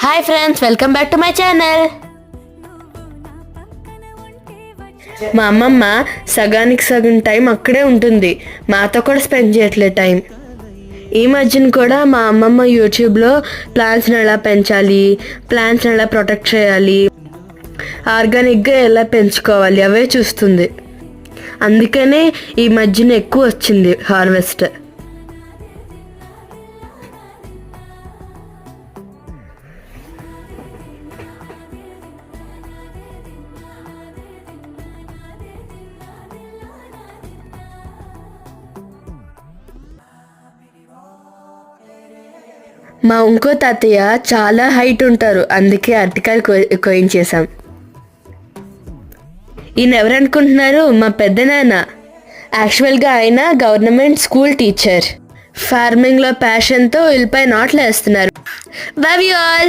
Hi friends, welcome back to my channel. మా అమ్మమ్మ సగానికి సగం టైం అక్కడే ఉంటుంది, మాతో కూడా స్పెండ్ చేయట్లేదు టైం. ఈ మధ్యన కూడా మా అమ్మమ్మ యూట్యూబ్లో ప్లాంట్స్ని ఎలా పెంచాలి, ప్లాంట్స్ని ఎలా ప్రొటెక్ట్ చేయాలి, ఆర్గానిక్గా ఎలా పెంచుకోవాలి అవే చూస్తుంది. అందుకనే ఈ మధ్యన ఎక్కువ వచ్చింది హార్వెస్ట్. మా ఇంకో తాతయ్య చాలా హైట్ ఉంటారు, అందుకే అరటికాయలు కోయించేశాం. ఈయన ఎవరనుకుంటున్నారు? మా పెద్దనాన్న. యాక్చువల్గా ఆయన గవర్నమెంట్ స్కూల్ టీచర్. ఫార్మింగ్లో ప్యాషన్తో ఉల్లిపాయ నాట్లు వేస్తున్నారు. Love you all.